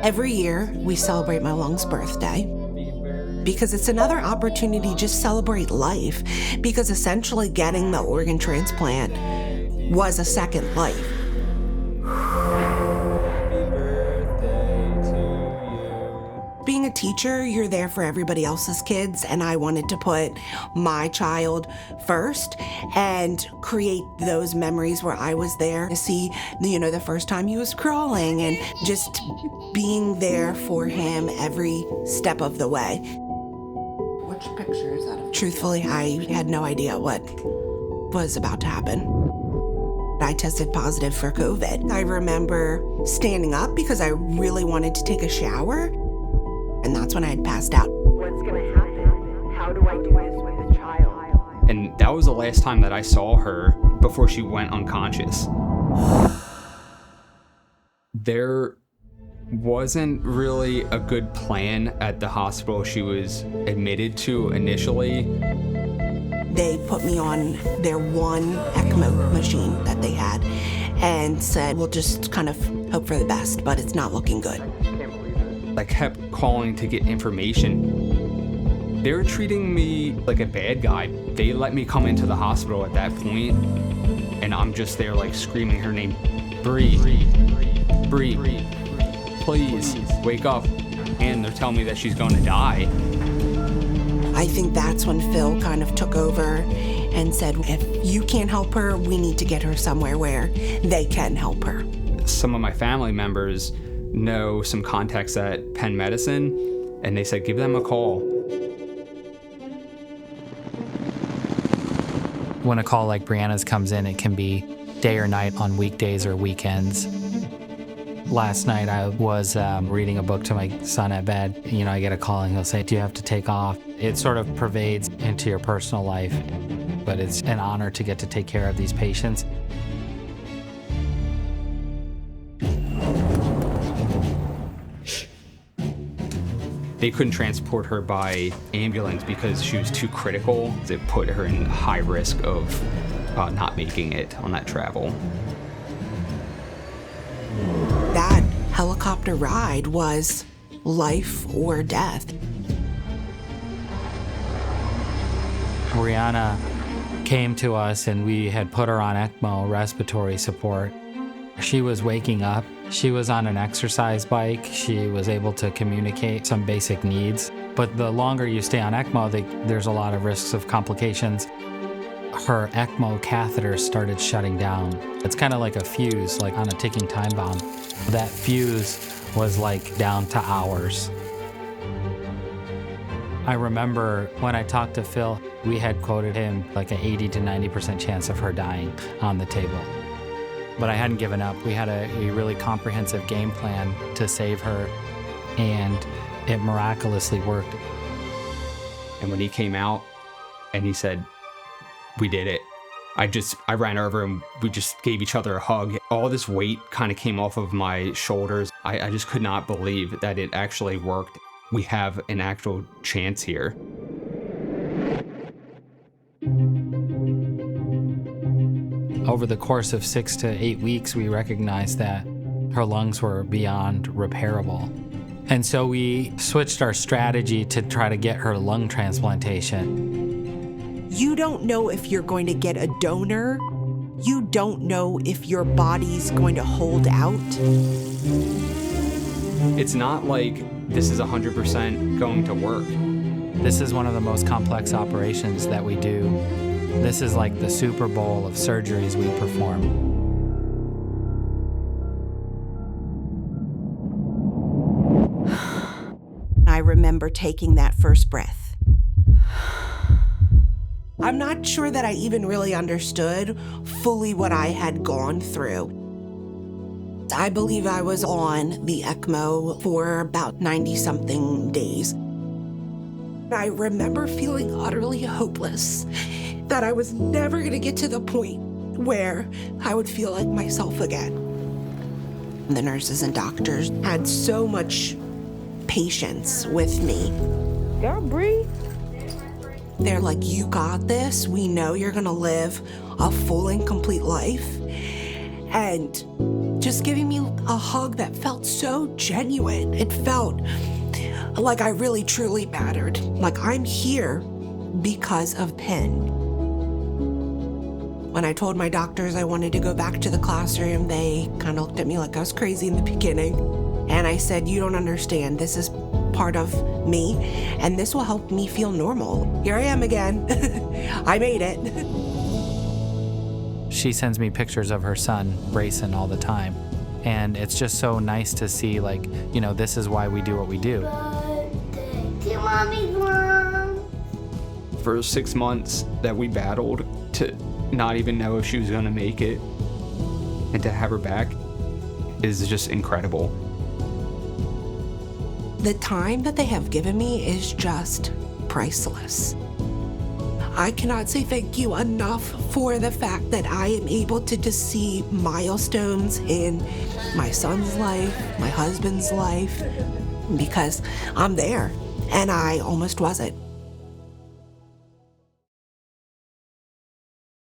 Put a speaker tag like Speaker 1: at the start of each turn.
Speaker 1: Every year, we celebrate my lung's birthday because it's another opportunity to just celebrate life, because essentially getting the organ transplant was a second life. Being a teacher, you're there for everybody else's kids, and I wanted to put my child first and create those memories where I was there to see, the first time he was crawling and just being there for him every step of the way. Which picture is that? Truthfully, I had no idea what was about to happen. I tested positive for COVID. I remember standing up because I really wanted to take a shower. And that's when I had passed out.
Speaker 2: What's going to happen? How do I do this with a child?
Speaker 3: And that was the last time that I saw her before she went unconscious. There wasn't really a good plan at the hospital she was admitted to initially.
Speaker 1: They put me on their one ECMO machine that they had and said, we'll just kind of hope for the best, but it's not looking good.
Speaker 3: I kept calling to get information. They were treating me like a bad guy. They let me come into the hospital at that point, and I'm just there like screaming her name, Bree, Bree, please wake up. And they're telling me that she's going to die.
Speaker 1: I think that's when Phil kind of took over and said, if you can't help her, we need to get her somewhere where they can help her.
Speaker 3: Some of my family members know some contacts at Penn Medicine, and they said, give them a call.
Speaker 4: When a call like Brianna's comes in, it can be day or night on weekdays or weekends. Last night I was reading a book to my son at bed. I get a call and he'll say, do you have to take off? It sort of pervades into your personal life, but it's an honor to get to take care of these patients.
Speaker 3: They couldn't transport her by ambulance because she was too critical. It put her in high risk of not making it on that travel.
Speaker 1: That helicopter ride was life or death.
Speaker 4: Brianna came to us and we had put her on ECMO, respiratory support. She was waking up. She was on an exercise bike. She was able to communicate some basic needs. But the longer you stay on ECMO, there's a lot of risks of complications. Her ECMO catheter started shutting down. It's kind of like a fuse, like on a ticking time bomb. That fuse was like down to hours. I remember when I talked to Phil, we had quoted him like an 80 to 90% chance of her dying on the table. But I hadn't given up. We had a really comprehensive game plan to save her, and it miraculously worked.
Speaker 3: And when he came out and he said, we did it, I ran over and we just gave each other a hug. All this weight kind of came off of my shoulders. I just could not believe that it actually worked. We have an actual chance here.
Speaker 4: Over the course of 6 to 8 weeks, we recognized that her lungs were beyond repairable. And so we switched our strategy to try to get her lung transplantation.
Speaker 1: You don't know if you're going to get a donor. You don't know if your body's going to hold out.
Speaker 3: It's not like this is 100% going to work.
Speaker 4: This is one of the most complex operations that we do. This is like the Super Bowl of surgeries we perform.
Speaker 1: I remember taking that first breath. I'm not sure that I even really understood fully what I had gone through. I believe I was on the ECMO for about 90-something days. I remember feeling utterly hopeless, that I was never going to get to the point where I would feel like myself again. The nurses and doctors had so much patience with me.
Speaker 2: Girl, Bree.
Speaker 1: They're like, you got this. We know you're going to live a full and complete life. And just giving me a hug that felt so genuine. It felt like I really truly mattered. Like I'm here because of Penn. When I told my doctors I wanted to go back to the classroom, they kind of looked at me like I was crazy in the beginning. And I said, you don't understand. This is part of me, and this will help me feel normal. Here I am again. I made it.
Speaker 4: She sends me pictures of her son, Brayson, all the time. And it's just so nice to see, like, you know, this is why we do what we do.
Speaker 5: To Mommy's mom.
Speaker 3: For 6 months that we battled to not even know if she was going to make it, and to have her back is just incredible.
Speaker 1: The time that they have given me is just priceless. I cannot say thank you enough for the fact that I am able to just see milestones in my son's life, my husband's life, because I'm there, and I almost wasn't.